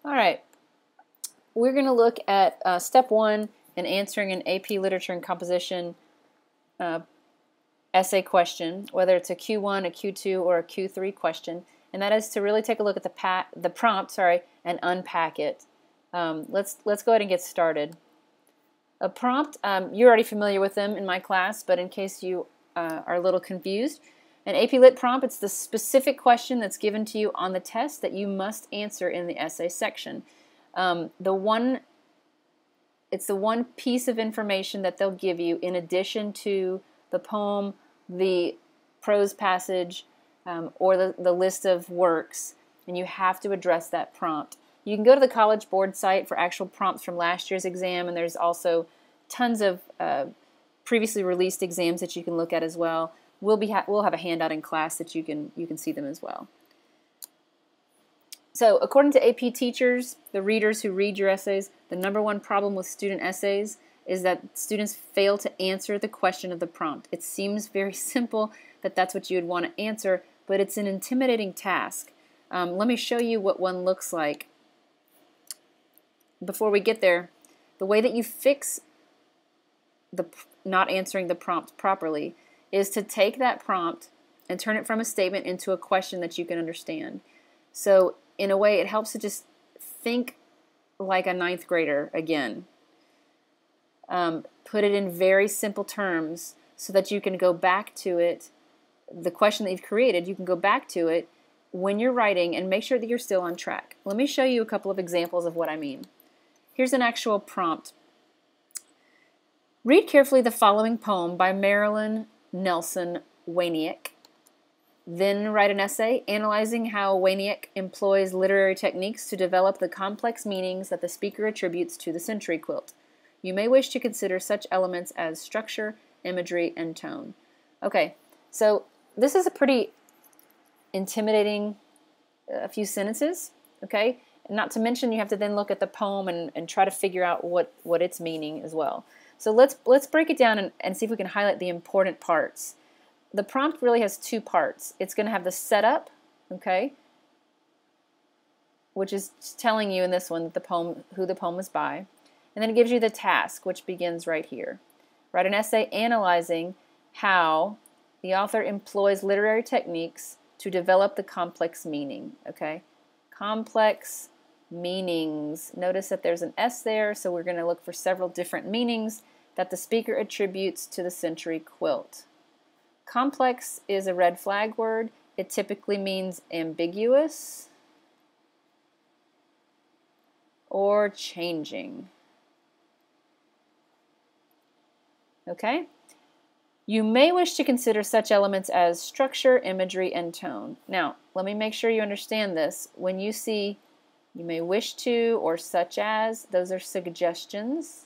All right, we're going to look at step 1 in answering an AP Literature and Composition essay question, whether it's a Q1, a Q2, or a Q3 question, and that is to really take a look at the prompt, and unpack it. Let's go ahead and get started. A prompt, you're already familiar with them in my class, but in case you are a little confused, an AP Lit prompt, it's the specific question that's given to you on the test that you must answer in the essay section. It's the one piece of information that they'll give you in addition to the poem, the prose passage, or the list of works, and you have to address that prompt. You can go to the College Board site for actual prompts from last year's exam, and there's also tons of previously released exams that you can look at as well. We'll have a handout in class that you can see them as well. So according to AP teachers, the readers who read your essays, the #1 problem with student essays is that students fail to answer the question of the prompt. It seems very simple that that's what you would want to answer, but it's an intimidating task. Let me show you what one looks like. Before we get there, the way that you fix the not answering the prompt properly is to take that prompt and turn it from a statement into a question that you can understand. So in a way, it helps to just think like a 9th grader again. Put it in very simple terms so that you can go back to it. The question that you've created, you can go back to it when you're writing and make sure that you're still on track. Let me show you a couple of examples of what I mean. Here's an actual prompt. Read carefully the following poem by Marilyn Nelson Waniak. Then write an essay analyzing how Waniak employs literary techniques to develop the complex meanings that the speaker attributes to the century quilt. You may wish to consider such elements as structure, imagery, and tone. Okay, so this is a pretty intimidating few sentences, okay? Not to mention you have to then look at the poem and try to figure out what its meaning as well. So let's break it down and see if we can highlight the important parts. The prompt really has 2 parts. It's going to have the setup, okay, which is telling you in this one that who the poem is by. And then it gives you the task, which begins right here. Write an essay analyzing how the author employs literary techniques to develop the complex meaning, okay? Complex meanings. Notice that there's an S there, so we're going to look for several different meanings that the speaker attributes to the century quilt. Complex is a red flag word. It typically means ambiguous or changing. Okay? You may wish to consider such elements as structure, imagery, and tone. Now, let me make sure you understand this. When you see you may wish to or such as, those are suggestions.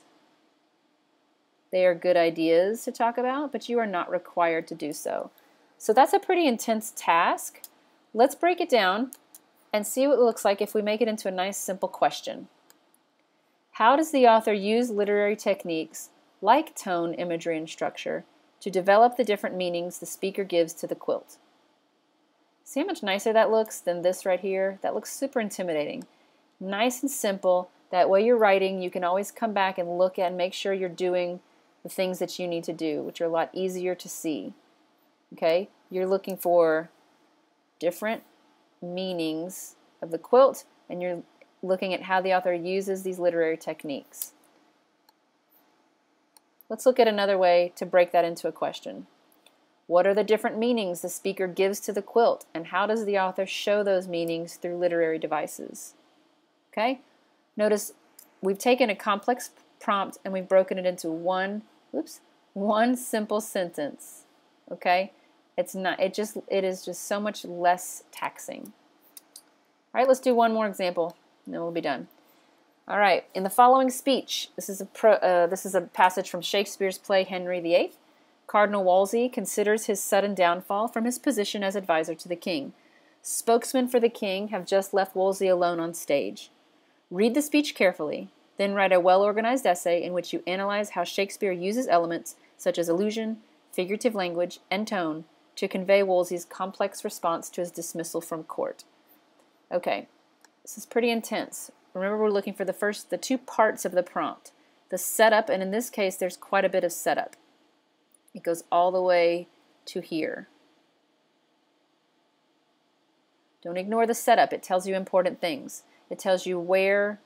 They are good ideas to talk about, but you are not required to do so. So that's a pretty intense task. Let's break it down and see what it looks like if we make it into a nice simple question. How does the author use literary techniques like tone, imagery, and structure to develop the different meanings the speaker gives to the quilt? See how much nicer that looks than this right here? That looks super intimidating. Nice and simple. That way you're writing, you can always come back and look at and make sure you're doing the things that you need to do, which are a lot easier to see. Okay? You're looking for different meanings of the quilt, and you're looking at how the author uses these literary techniques. Let's look at another way to break that into a question. What are the different meanings the speaker gives to the quilt, and how does the author show those meanings through literary devices? Okay? Notice we've taken a complex prompt and we've broken it into one simple sentence. Okay? It is just so much less taxing. All right, let's do one more example, and then we'll be done. All right, in the following speech, this is a passage from Shakespeare's play Henry VIII. Cardinal Wolsey considers his sudden downfall from his position as advisor to the king. Spokesmen for the king have just left Wolsey alone on stage. Read the speech carefully, then write a well-organized essay in which you analyze how Shakespeare uses elements such as allusion, figurative language, and tone to convey Wolsey's complex response to his dismissal from court. Okay, this is pretty intense. remember we're looking for the two parts of the prompt. The setup, and in this case there's quite a bit of setup. It goes all the way to here. Don't ignore the setup. It tells you important things. It tells you where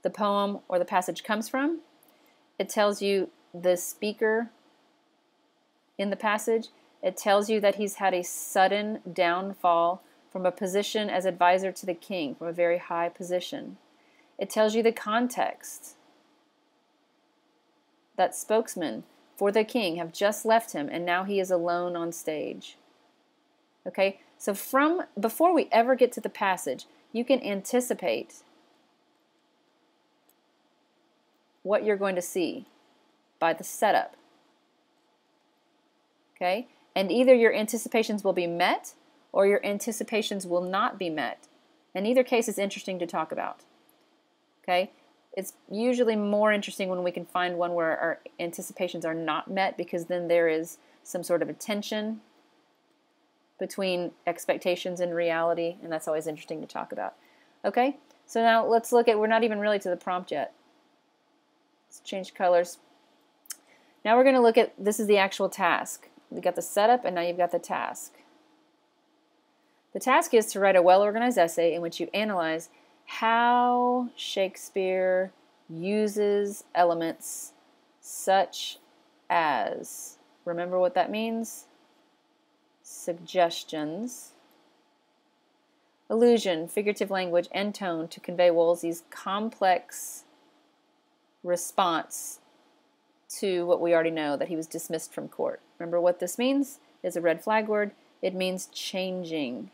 the poem or the passage comes from. It tells you the speaker in the passage. It tells you that he's had a sudden downfall from a position as advisor to the king, from a very high position. It tells you the context. That spokesman for the king have just left him, and now he is alone on stage. Okay, so before we ever get to the passage, you can anticipate what you're going to see by the setup. Okay, and either your anticipations will be met or your anticipations will not be met. In either case, it's interesting to talk about. Okay, it's usually more interesting when we can find one where our anticipations are not met, because then there is some sort of a tension between expectations and reality, and that's always interesting to talk about. Okay, so now let's look at, we're not even really to the prompt yet. Let's change colors. Now we're going to look at, this is the actual task. We got the setup, and now you've got the task. The task is to write a well-organized essay in which you analyze how Shakespeare uses elements such as, remember what that means? Suggestions, allusion, figurative language, and tone to convey Wolsey's complex response to what we already know, that he was dismissed from court. Remember what this means? Is a red flag word. It means changing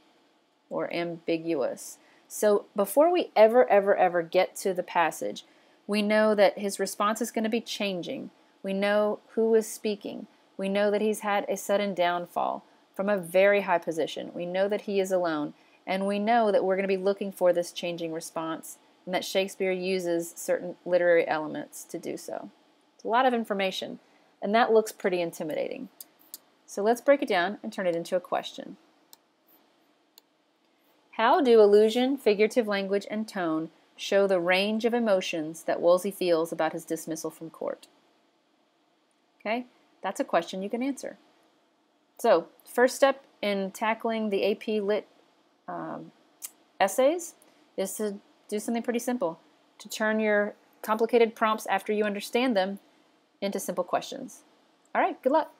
or ambiguous. So before we ever get to the passage, we know that his response is going to be changing. We know who is speaking. We know that he's had a sudden downfall from a very high position. We know that he is alone. And we know that we're going to be looking for this changing response, and that Shakespeare uses certain literary elements to do so. It's a lot of information, and that looks pretty intimidating. So let's break it down and turn it into a question. How do allusion, figurative language, and tone show the range of emotions that Wolsey feels about his dismissal from court? Okay, that's a question you can answer. So, first step in tackling the AP Lit essays is to do something pretty simple, to turn your complicated prompts after you understand them into simple questions. All right, good luck.